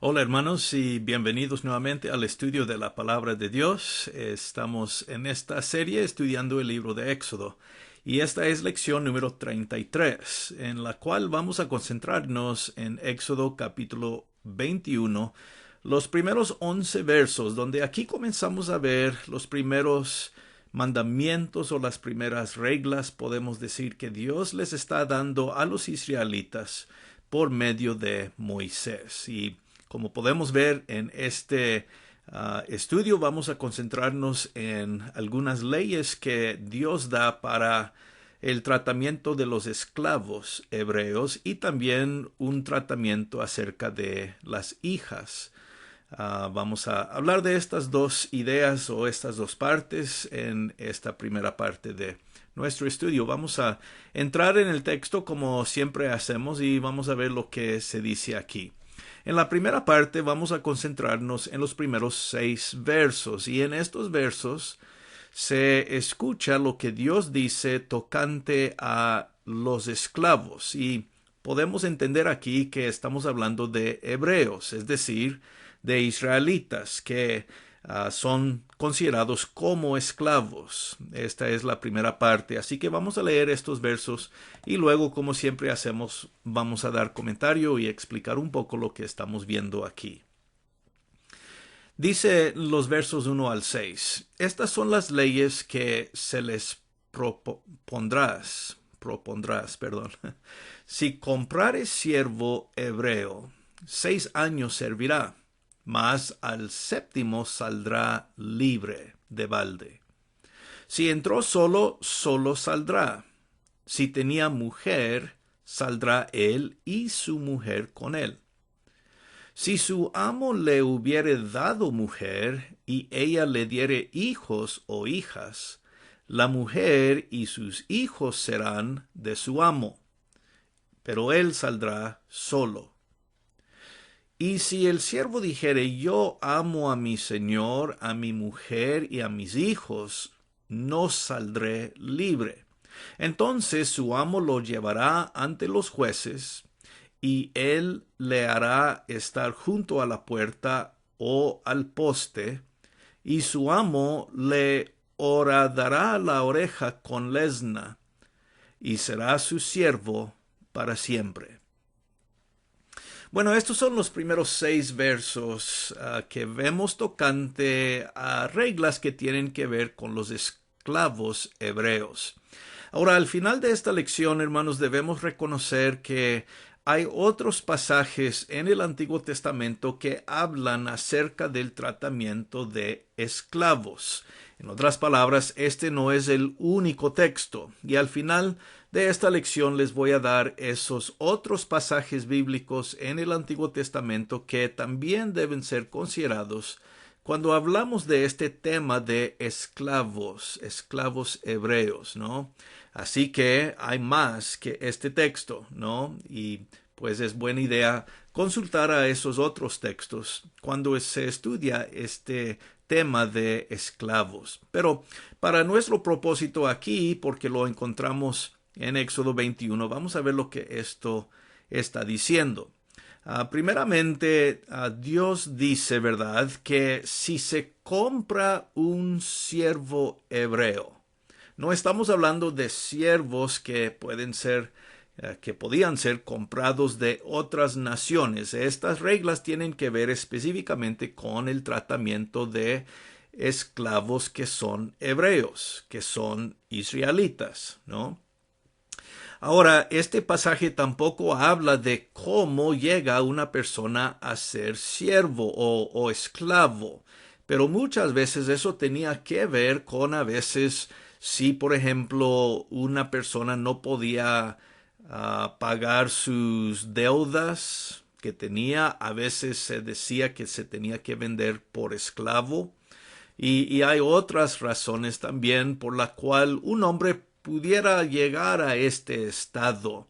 Hola hermanos y bienvenidos nuevamente al estudio de la palabra de Dios. Estamos en esta serie estudiando el libro de Éxodo y esta es lección número 33, en la cual vamos a concentrarnos en Éxodo capítulo 21, los primeros 11 versos, donde aquí comenzamos a ver los primeros mandamientos o las primeras reglas, podemos decir, que Dios les está dando a los israelitas por medio de Moisés. Y como podemos ver en este estudio, vamos a concentrarnos en algunas leyes que Dios da para el tratamiento de los esclavos hebreos y también un tratamiento acerca de las hijas. Vamos a hablar de estas dos ideas o estas dos partes en esta primera parte de nuestro estudio. Vamos a entrar en el texto como siempre hacemos y vamos a ver lo que se dice aquí. En la primera parte vamos a concentrarnos en los primeros 6 versos y en estos versos se escucha lo que Dios dice tocante a los esclavos y podemos entender aquí que estamos hablando de hebreos, es decir, de israelitas que son considerados como esclavos. Esta es la primera parte, así que vamos a leer estos versos y luego, como siempre hacemos, vamos a dar comentario y explicar un poco lo que estamos viendo aquí. Dice los versos 1 al 6, estas son las leyes que se les propondrás, perdón. Si comprares siervo hebreo, 6 años servirá, mas al séptimo saldrá libre de balde. Si entró solo, solo saldrá. Si tenía mujer, saldrá él y su mujer con él. Si su amo le hubiere dado mujer, y ella le diere hijos o hijas, la mujer y sus hijos serán de su amo, pero él saldrá solo. Y si el siervo dijere, yo amo a mi señor, a mi mujer y a mis hijos, no saldré libre. Entonces su amo lo llevará ante los jueces, y él le hará estar junto a la puerta o al poste, y su amo le horadará la oreja con lesna, y será su siervo para siempre. Bueno, estos son los primeros 6 versos que vemos tocante a reglas que tienen que ver con los esclavos hebreos. Ahora, al final de esta lección, hermanos, debemos reconocer que hay otros pasajes en el Antiguo Testamento que hablan acerca del tratamiento de esclavos. En otras palabras, este no es el único texto. Y al final de esta lección les voy a dar esos otros pasajes bíblicos en el Antiguo Testamento que también deben ser considerados cuando hablamos de este tema de esclavos hebreos, ¿no? Así que hay más que este texto, ¿no? Y pues es buena idea consultar a esos otros textos cuando se estudia este tema de esclavos. Pero para nuestro propósito aquí, porque lo encontramos en Éxodo 21, vamos a ver lo que esto está diciendo. Primeramente, Dios dice, ¿verdad?, que si se compra un siervo hebreo, no estamos hablando de siervos que pueden ser, que podían ser comprados de otras naciones. Estas reglas tienen que ver específicamente con el tratamiento de esclavos que son hebreos, que son israelitas, ¿no? Ahora, este pasaje tampoco habla de cómo llega una persona a ser siervo o esclavo, pero muchas veces eso tenía que ver con a veces si, por ejemplo, una persona no podía pagar sus deudas que tenía, a veces se decía que se tenía que vender por esclavo. Y hay otras razones también por la cual un hombre pudiera llegar a este estado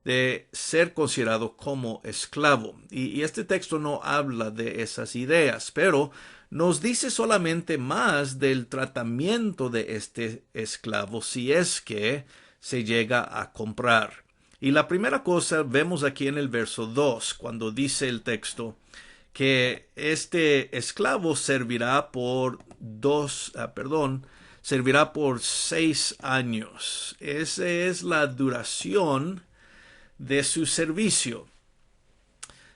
de ser considerado como esclavo. Y este texto no habla de esas ideas, pero nos dice solamente más del tratamiento de este esclavo si es que se llega a comprar. Y la primera cosa vemos aquí en el verso 2, cuando dice el texto que este esclavo servirá por servirá por 6 años. Esa es la duración de su servicio.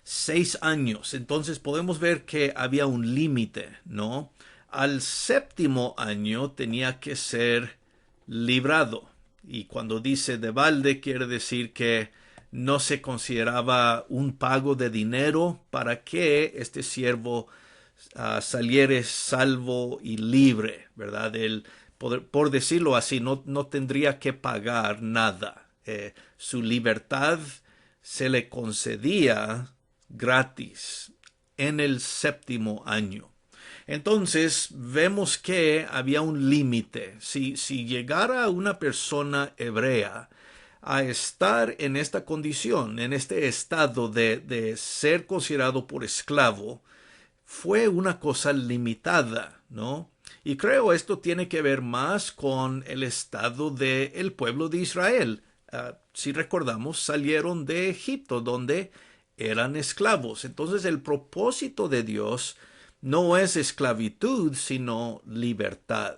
6 años. Entonces podemos ver que había un límite, ¿no? Al 7º año tenía que ser librado. Y cuando dice de balde, quiere decir que no se consideraba un pago de dinero para que este siervo saliere salvo y libre, ¿verdad? Por decirlo así, no tendría que pagar nada. Su libertad se le concedía gratis en el 7º año. Entonces vemos que había un límite. Si llegara una persona hebrea a estar en esta condición, en este estado de ser considerado por esclavo, fue una cosa limitada, ¿no? Y creo esto tiene que ver más con el estado del pueblo de Israel. Si recordamos, salieron de Egipto, donde eran esclavos. Entonces el propósito de Dios no es esclavitud, sino libertad.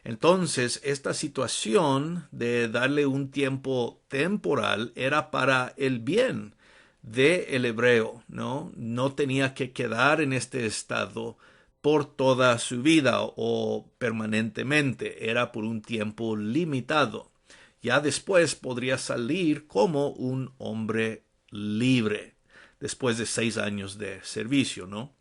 Entonces, esta situación de darle un tiempo temporal era para el bien del hebreo, ¿no? No tenía que quedar en este estado por toda su vida o permanentemente. Era por un tiempo limitado. Ya después podría salir como un hombre libre, después de 6 años de servicio, ¿no?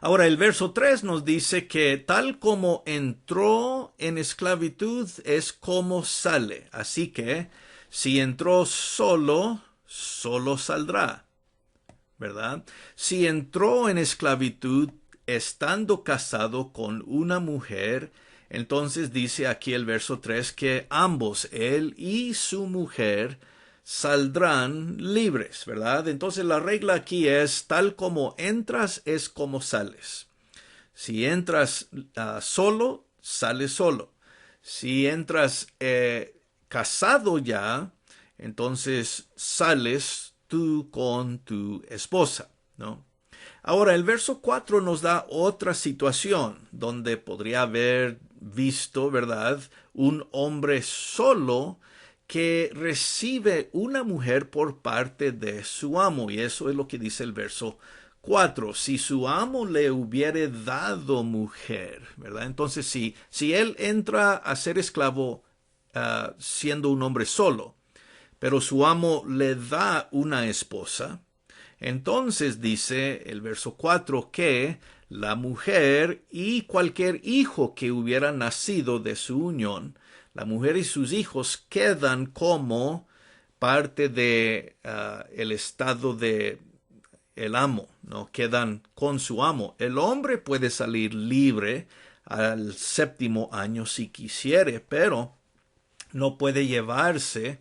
Ahora el verso 3 nos dice que tal como entró en esclavitud es como sale. Así que si entró solo, solo saldrá, ¿verdad? Si entró en esclavitud estando casado con una mujer, entonces dice aquí el verso 3 que ambos, él y su mujer, saldrán libres, ¿verdad? Entonces la regla aquí es tal como entras es como sales. Si entras solo, sales solo. Si entras casado ya, entonces sales tú con tu esposa, ¿no? Ahora, el verso 4 nos da otra situación donde podría haber visto, ¿verdad? Un hombre solo que recibe una mujer por parte de su amo. Y eso es lo que dice el verso 4. Si su amo le hubiere dado mujer, ¿verdad? Entonces, si él entra a ser esclavo siendo un hombre solo, pero su amo le da una esposa, entonces dice el verso 4 que la mujer y cualquier hijo que hubiera nacido de su unión, la mujer y sus hijos quedan como parte de el estado de el amo, ¿no? Quedan con su amo. El hombre puede salir libre al 7º año si quisiere, pero no puede llevarse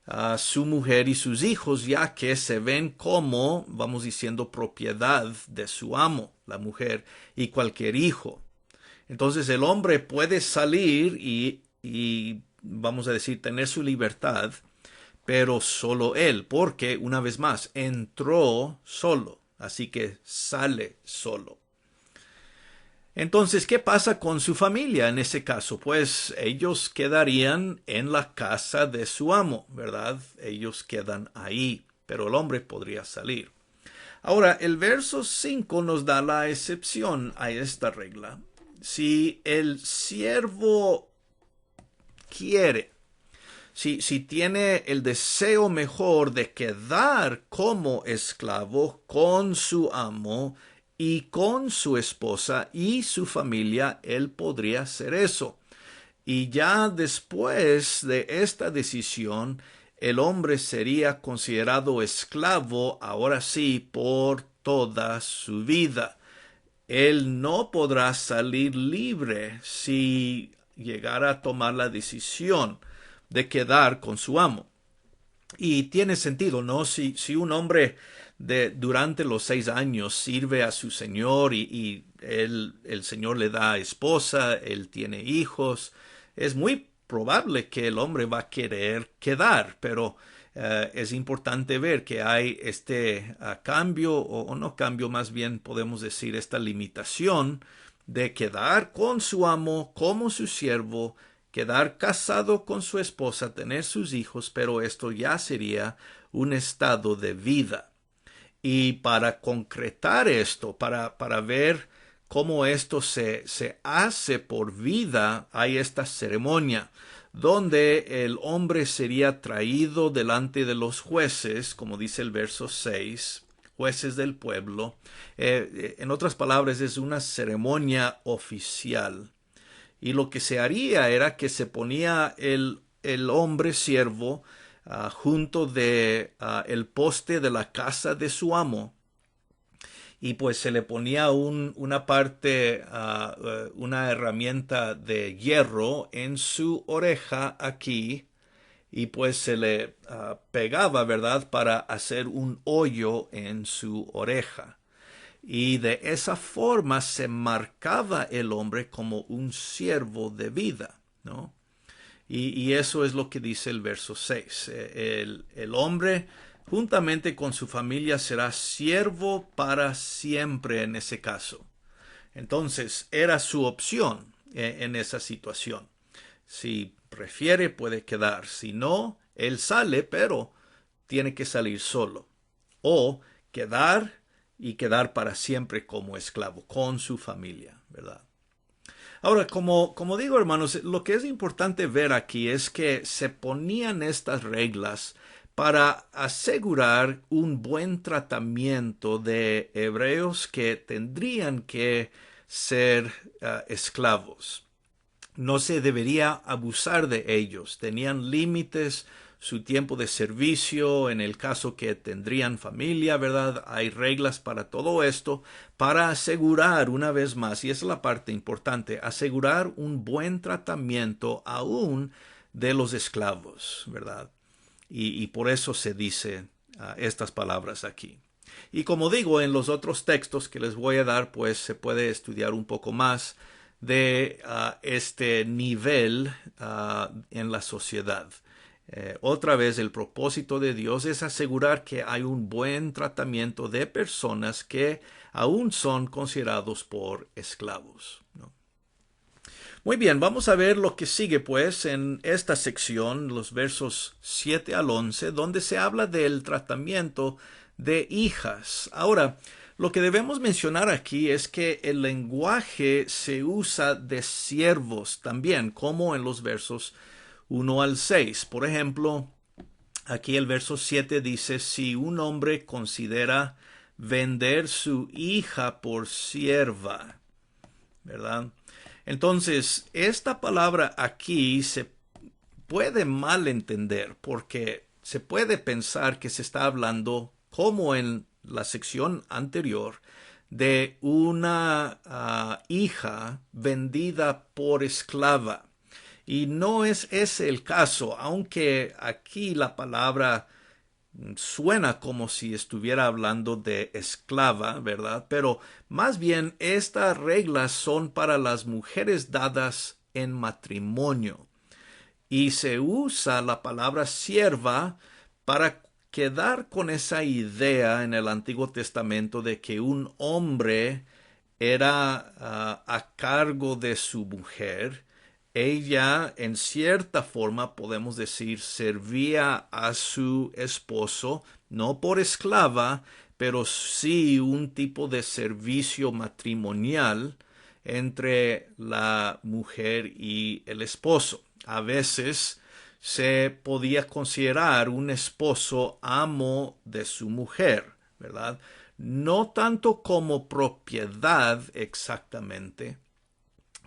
a su mujer y sus hijos, ya que se ven como, vamos diciendo, propiedad de su amo, la mujer y cualquier hijo. Entonces el hombre puede salir y vamos a decir, tener su libertad, pero solo él, porque, una vez más, entró solo, así que sale solo. Entonces, ¿qué pasa con su familia en ese caso? Pues ellos quedarían en la casa de su amo, ¿verdad? Ellos quedan ahí, pero el hombre podría salir. Ahora, el verso 5 nos da la excepción a esta regla. Si el siervo quiere, si tiene el deseo mejor de quedar como esclavo con su amo y con su esposa y su familia, él podría hacer eso. Y ya después de esta decisión, el hombre sería considerado esclavo, ahora sí, por toda su vida. Él no podrá salir libre si llegara a tomar la decisión de quedar con su amo. Y tiene sentido, ¿no? Si un hombre durante los 6 años sirve a su señor y el señor le da esposa, él tiene hijos, es muy probable que el hombre va a querer quedar, pero es importante ver que hay este cambio, o no cambio, más bien podemos decir esta limitación de quedar con su amo como su siervo, quedar casado con su esposa, tener sus hijos, pero esto ya sería un estado de vida. Y para concretar esto, para ver cómo esto se hace por vida, hay esta ceremonia donde el hombre sería traído delante de los jueces, como dice el verso 6, jueces del pueblo. En otras palabras, es una ceremonia oficial. Y lo que se haría era que se ponía el hombre siervo junto de el poste de la casa de su amo, y pues se le ponía una parte, una herramienta de hierro en su oreja aquí, y pues se le pegaba, ¿verdad?, para hacer un hoyo en su oreja. Y de esa forma se marcaba el hombre como un siervo de vida, ¿no? Y eso es lo que dice el verso 6. El hombre, juntamente con su familia, será siervo para siempre en ese caso. Entonces, era su opción en esa situación. Si prefiere, puede quedar. Si no, él sale, pero tiene que salir solo. O quedar y quedar para siempre como esclavo, con su familia, ¿verdad? Ahora, como digo, hermanos, lo que es importante ver aquí es que se ponían estas reglas para asegurar un buen tratamiento de hebreos que tendrían que ser esclavos. No se debería abusar de ellos. Tenían límites, su tiempo de servicio, en el caso que tendrían familia, ¿verdad? Hay reglas para todo esto, para asegurar, una vez más, y esa es la parte importante, asegurar un buen tratamiento aún de los esclavos, ¿verdad? Y por eso se dice estas palabras aquí. Y como digo, en los otros textos que les voy a dar, pues se puede estudiar un poco más de este nivel en la sociedad. Otra vez, el propósito de Dios es asegurar que hay un buen tratamiento de personas que aún son considerados por esclavos, ¿no? Muy bien, vamos a ver lo que sigue pues en esta sección, los versos 7 al 11, donde se habla del tratamiento de hijas. Ahora, lo que debemos mencionar aquí es que el lenguaje se usa de siervos también, como en los versos 1 al 6. Por ejemplo, aquí el verso 7 dice, si un hombre considera vender su hija por sierva, ¿verdad? Entonces, esta palabra aquí se puede malentender porque se puede pensar que se está hablando, como en la sección anterior, de una hija vendida por esclava. Y no es ese el caso, aunque aquí la palabra suena como si estuviera hablando de esclava, ¿verdad? Pero más bien estas reglas son para las mujeres dadas en matrimonio. Y se usa la palabra sierva para quedar con esa idea en el Antiguo Testamento de que un hombre era a cargo de su mujer. Ella, en cierta forma, podemos decir, servía a su esposo, no por esclava, pero sí un tipo de servicio matrimonial entre la mujer y el esposo. A veces se podía considerar un esposo amo de su mujer, ¿verdad? No tanto como propiedad exactamente,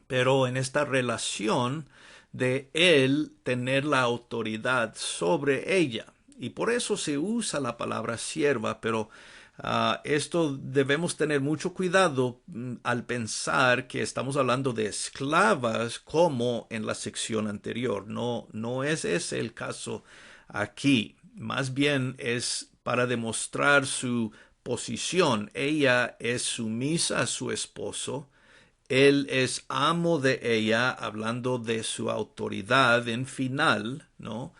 pero en esta relación de él tener la autoridad sobre ella. Y por eso se usa la palabra sierva, pero esto debemos tener mucho cuidado al pensar que estamos hablando de esclavas como en la sección anterior. No es ese el caso aquí. Más bien es para demostrar su posición. Ella es sumisa a su esposo. Él es amo de ella, hablando de su autoridad en final, ¿no?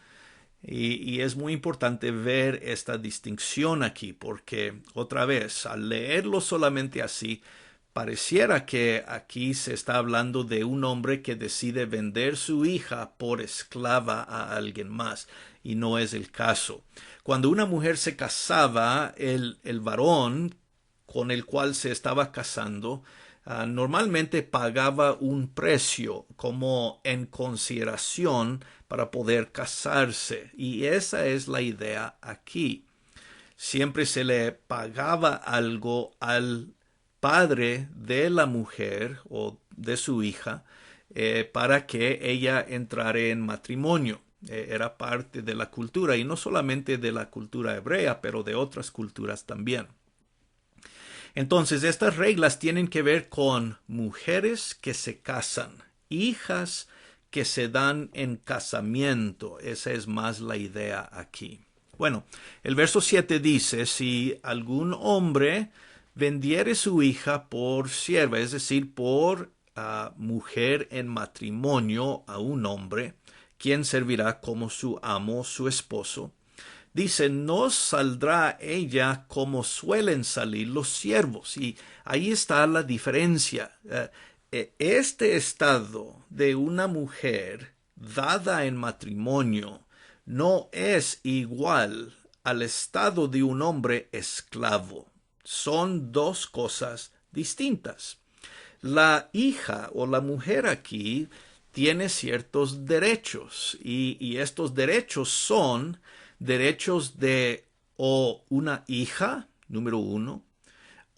Y es muy importante ver esta distinción aquí, porque otra vez, al leerlo solamente así, pareciera que aquí se está hablando de un hombre que decide vender su hija por esclava a alguien más, y no es el caso. Cuando una mujer se casaba, el varón con el cual se estaba casando, normalmente pagaba un precio como en consideración para poder casarse. Y esa es la idea aquí. Siempre se le pagaba algo al padre de la mujer o de su hija para que ella entrara en matrimonio. Era parte de la cultura, y no solamente de la cultura hebrea, pero de otras culturas también. Entonces, estas reglas tienen que ver con mujeres que se casan, hijas que se dan en casamiento. Esa es más la idea aquí. Bueno, el verso 7 dice, si algún hombre vendiere su hija por sierva, es decir, por mujer en matrimonio a un hombre, quien servirá como su amo, su esposo, dice, no saldrá ella como suelen salir los siervos. Y ahí está la diferencia. Este estado de una mujer dada en matrimonio no es igual al estado de un hombre esclavo. Son dos cosas distintas. La hija o la mujer aquí tiene ciertos derechos, y estos derechos son derechos de o una hija, número uno,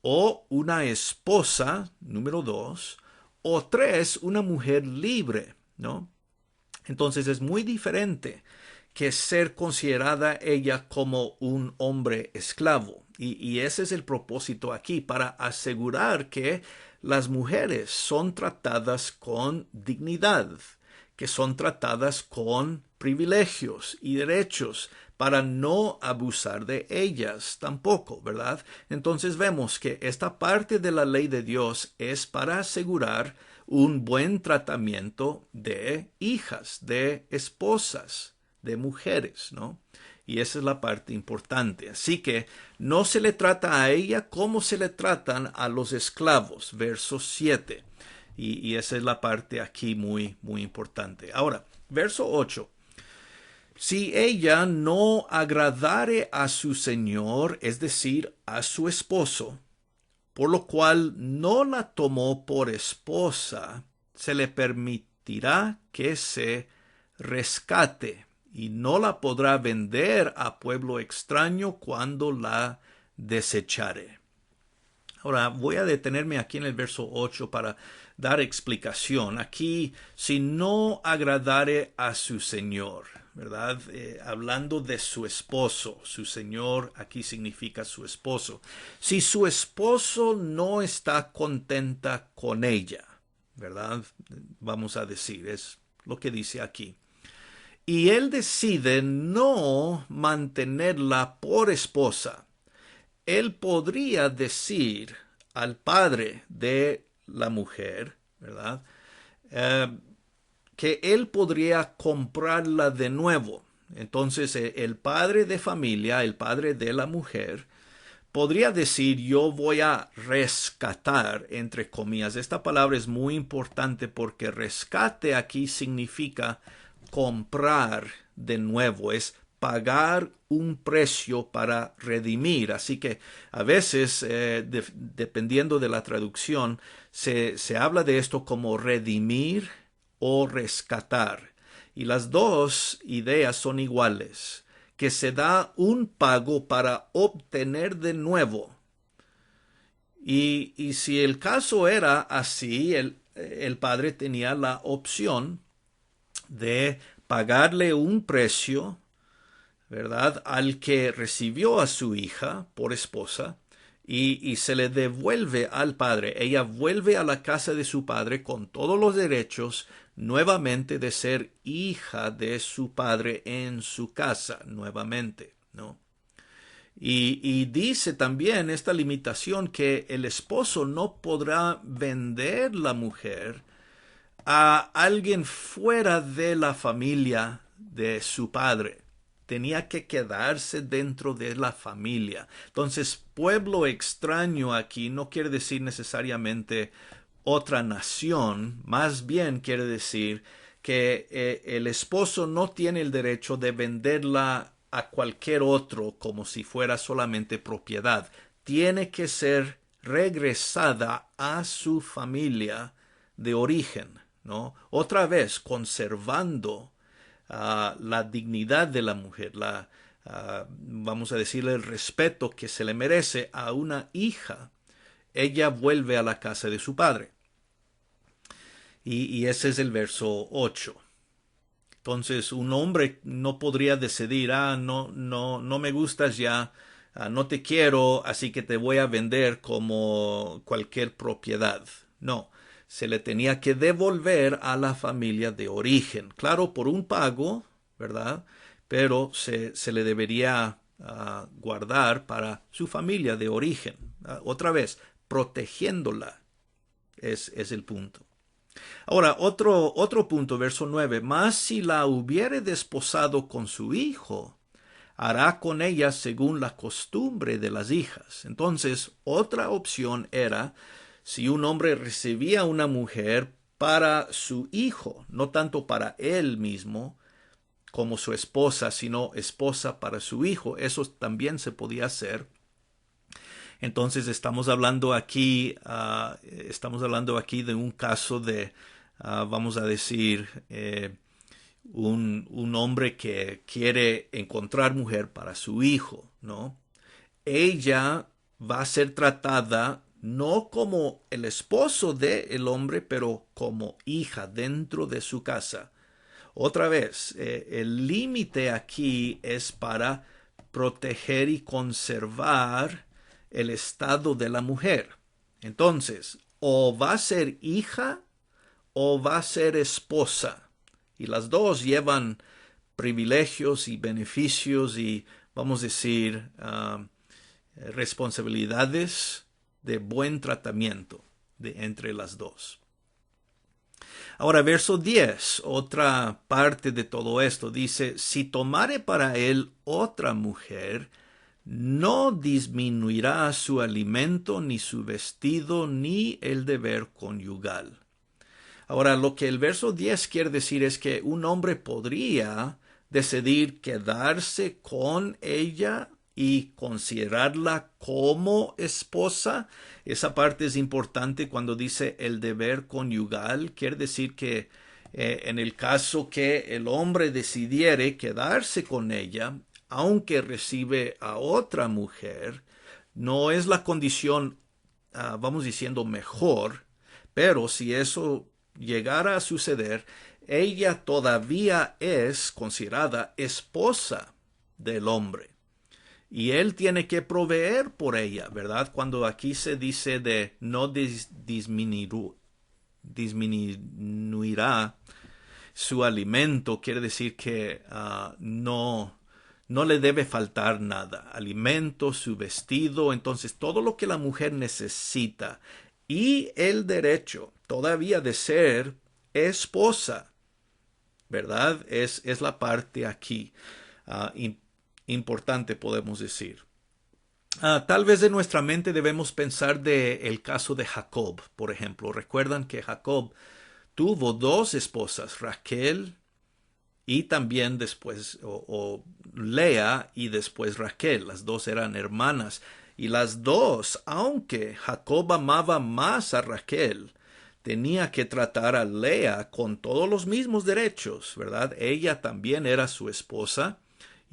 o una esposa, número dos, o tres, una mujer libre, ¿no? Entonces es muy diferente que ser considerada ella como un hombre esclavo. Y ese es el propósito aquí, para asegurar que las mujeres son tratadas con dignidad, que son tratadas con privilegios y derechos, para no abusar de ellas tampoco, ¿verdad? Entonces vemos que esta parte de la ley de Dios es para asegurar un buen tratamiento de hijas, de esposas, de mujeres, ¿no? Y esa es la parte importante. Así que no se le trata a ella como se le tratan a los esclavos, verso 7. Y esa es la parte aquí muy, muy importante. Ahora, verso 8. Si ella no agradare a su señor, es decir, a su esposo, por lo cual no la tomó por esposa, se le permitirá que se rescate, y no la podrá vender a pueblo extraño cuando la desechare. Ahora voy a detenerme aquí en el verso 8 para dar explicación. Aquí, si no agradare a su señor, ¿verdad? Hablando de su esposo, su señor aquí significa su esposo. Si su esposo no está contenta con ella, ¿verdad? Vamos a decir, es lo que dice aquí. Y él decide no mantenerla por esposa, él podría decir al padre de la mujer, ¿verdad? Que él podría comprarla de nuevo. Entonces el padre de familia, el padre de la mujer, podría decir, yo voy a rescatar, entre comillas. Esta palabra es muy importante porque rescate aquí significa comprar de nuevo, es pagar un precio para redimir. Así que a veces, dependiendo de la traducción, se habla de esto como redimir o rescatar. Y las dos ideas son iguales, que se da un pago para obtener de nuevo. Y si el caso era así, el padre tenía la opción de pagarle un precio, ¿verdad?, al que recibió a su hija por esposa, y se le devuelve al padre. Ella vuelve a la casa de su padre con todos los derechos nuevamente de ser hija de su padre en su casa nuevamente, ¿no? Y dice también esta limitación que el esposo no podrá vender la mujer a alguien fuera de la familia de su padre. tenía que quedarse dentro de la familia. Entonces, pueblo extraño aquí no quiere decir necesariamente otra nación, más bien quiere decir que el esposo no tiene el derecho de venderla a cualquier otro como si fuera solamente propiedad. Tiene que ser regresada a su familia de origen, ¿no? Otra vez, conservando la dignidad de la mujer, vamos a decirle el respeto que se le merece a una hija. Ella vuelve a la casa de su padre. Y ese es el verso 8. Entonces, un hombre no podría decidir, no me gustas ya, no te quiero, así que te voy a vender como cualquier propiedad. No, se le tenía que devolver a la familia de origen. Claro, por un pago, ¿verdad? Pero se le debería guardar para su familia de origen. Otra vez, protegiéndola es el punto. Ahora, otro punto, verso 9. Mas si la hubiere desposado con su hijo, hará con ella según la costumbre de las hijas. Entonces, otra opción era si un hombre recibía una mujer para su hijo, no tanto para él mismo como su esposa, sino esposa para su hijo. Eso también se podía hacer. Entonces estamos hablando aquí de un caso de, vamos a decir, un hombre que quiere encontrar mujer para su hijo, ¿no? Ella va a ser tratada no como el esposo del hombre, pero como hija dentro de su casa. Otra vez, el límite aquí es para proteger y conservar el estado de la mujer. Entonces, o va a ser hija o va a ser esposa. Y las dos llevan privilegios y beneficios y, vamos a decir, responsabilidades de buen tratamiento entre las dos. Ahora, verso 10, otra parte de todo esto, dice, si tomare para él otra mujer, no disminuirá su alimento, ni su vestido, ni el deber conyugal. Ahora, lo que el verso 10 quiere decir es que un hombre podría decidir quedarse con ella y considerarla como esposa. Esa parte es importante cuando dice el deber conyugal. Quiere decir que en el caso que el hombre decidiere quedarse con ella, aunque recibe a otra mujer, no es la condición, vamos diciendo, mejor, pero si eso llegara a suceder, ella todavía es considerada esposa del hombre. Y él tiene que proveer por ella, ¿verdad? Cuando aquí se dice de no disminuirá su alimento, quiere decir que no le debe faltar nada. Alimento, su vestido, entonces todo lo que la mujer necesita. Y el derecho todavía de ser esposa, ¿verdad? Es la parte aquí importante, podemos decir. Tal vez en nuestra mente debemos pensar el caso de Jacob, por ejemplo. Recuerdan que Jacob tuvo dos esposas, Raquel y también después, o Lea y después Raquel. Las dos eran hermanas. Y las dos, aunque Jacob amaba más a Raquel, tenía que tratar a Lea con todos los mismos derechos, ¿verdad? Ella también era su esposa.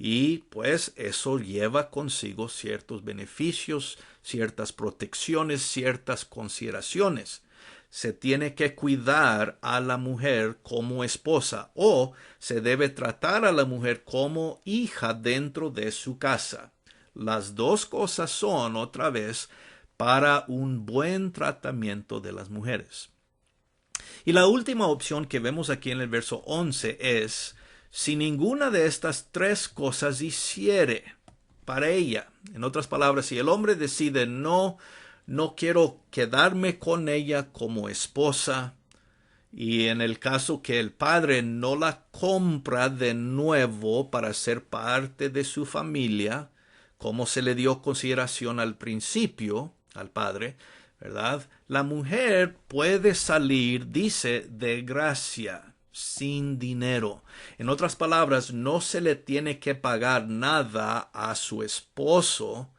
Y pues eso lleva consigo ciertos beneficios, ciertas protecciones, ciertas consideraciones. Se tiene que cuidar a la mujer como esposa o se debe tratar a la mujer como hija dentro de su casa. Las dos cosas son, otra vez, para un buen tratamiento de las mujeres. Y la última opción que vemos aquí en el verso 11 es si ninguna de estas tres cosas hiciere para ella. En otras palabras, si el hombre decide no quiero quedarme con ella como esposa Y en el caso que el padre no la compra de nuevo para ser parte de su familia, como se le dio consideración al principio al padre, ¿verdad? La mujer puede salir, dice, de gracia, sin dinero. En otras palabras, no se le tiene que pagar nada a su esposo.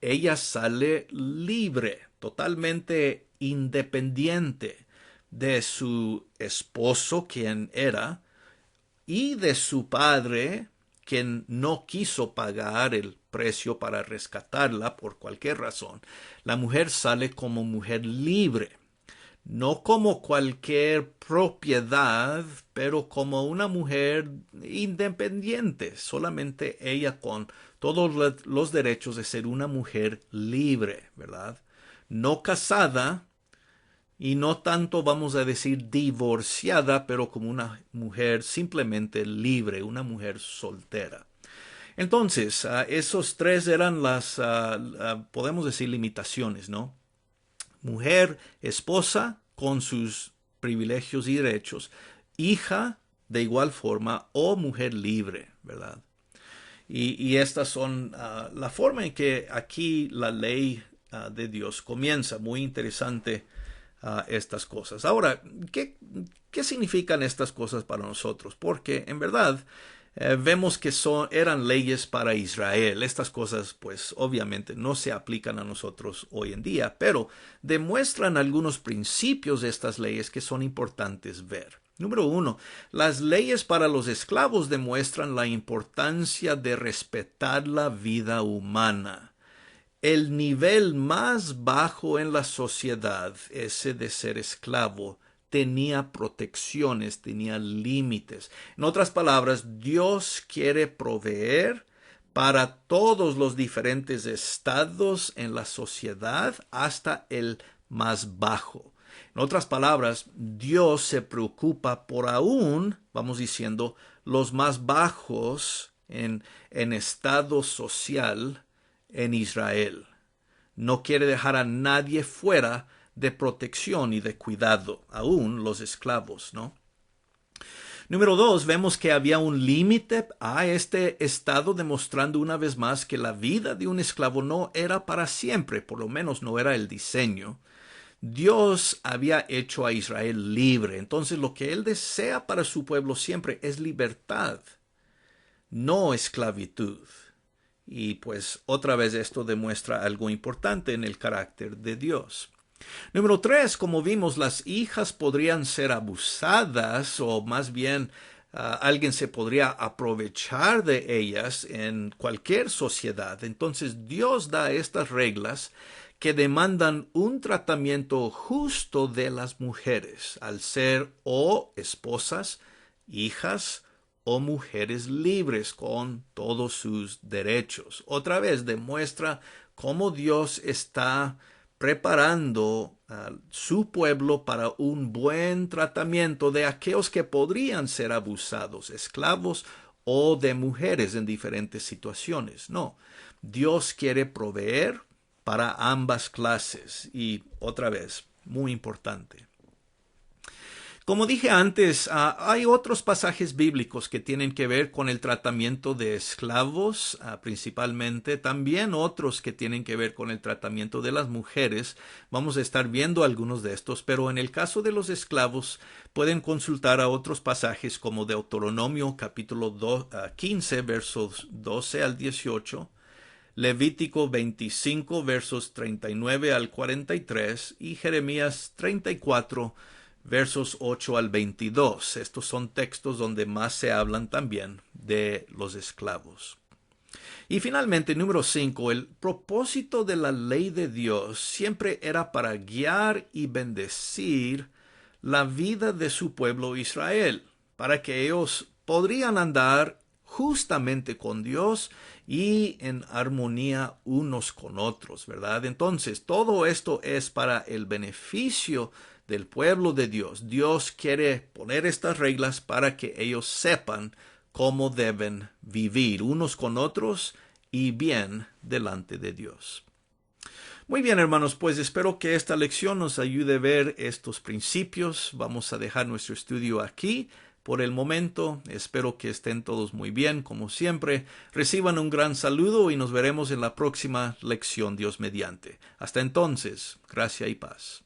Ella sale libre, totalmente independiente de su esposo, quien era, y de su padre, quien no quiso pagar el precio para rescatarla por cualquier razón. La mujer sale como mujer libre, no como cualquier propiedad, pero como una mujer independiente, solamente ella con todos los derechos de ser una mujer libre, ¿verdad? No casada, y no tanto vamos a decir divorciada, pero como una mujer simplemente libre, una mujer soltera. Entonces, esos tres eran las, podemos decir, limitaciones, ¿no? Mujer, esposa, con sus privilegios y derechos, hija de igual forma o mujer libre, ¿verdad? Y estas son la forma en que aquí la ley de Dios comienza. Muy interesante estas cosas. Ahora, ¿qué significan estas cosas para nosotros? Porque en verdad vemos que eran leyes para Israel. Estas cosas, pues obviamente no se aplican a nosotros hoy en día, pero demuestran algunos principios de estas leyes que son importantes ver. Número uno, las leyes para los esclavos demuestran la importancia de respetar la vida humana. El nivel más bajo en la sociedad, ese de ser esclavo, tenía protecciones, tenía límites. En otras palabras, Dios quiere proveer para todos los diferentes estados en la sociedad hasta el más bajo. En otras palabras, Dios se preocupa por aún, vamos diciendo, los más bajos en estado social en Israel. No quiere dejar a nadie fuera de protección y de cuidado, aún los esclavos, ¿no? Número dos, vemos que había un límite a este estado, demostrando una vez más que la vida de un esclavo no era para siempre, por lo menos no era el diseño. Dios había hecho a Israel libre, entonces lo que Él desea para su pueblo siempre es libertad, no esclavitud. Y pues otra vez esto demuestra algo importante en el carácter de Dios. Número tres, como vimos, las hijas podrían ser abusadas o más bien alguien se podría aprovechar de ellas en cualquier sociedad. Entonces Dios da estas reglas que demandan un tratamiento justo de las mujeres al ser o esposas, hijas o mujeres libres con todos sus derechos. Otra vez demuestra cómo Dios está preparando a su pueblo para un buen tratamiento de aquellos que podrían ser abusados, esclavos o de mujeres en diferentes situaciones. No, Dios quiere proveer para ambas clases y otra vez, muy importante. Como dije antes, hay otros pasajes bíblicos que tienen que ver con el tratamiento de esclavos, principalmente, también otros que tienen que ver con el tratamiento de las mujeres. Vamos a estar viendo algunos de estos, pero en el caso de los esclavos pueden consultar a otros pasajes como Deuteronomio capítulo 15 versos 12 al 18, Levítico 25 versos 39 al 43 y Jeremías 34 versos 8 al 22. Estos son textos donde más se hablan también de los esclavos. Y finalmente, número 5, el propósito de la ley de Dios siempre era para guiar y bendecir la vida de su pueblo Israel, para que ellos podrían andar justamente con Dios y en armonía unos con otros, ¿verdad? Entonces, todo esto es para el beneficio del pueblo de Dios. Dios quiere poner estas reglas para que ellos sepan cómo deben vivir unos con otros y bien delante de Dios. Muy bien, hermanos, pues espero que esta lección nos ayude a ver estos principios. Vamos a dejar nuestro estudio aquí. Por el momento, espero que estén todos muy bien, como siempre. Reciban un gran saludo y nos veremos en la próxima lección, Dios mediante. Hasta entonces, gracia y paz.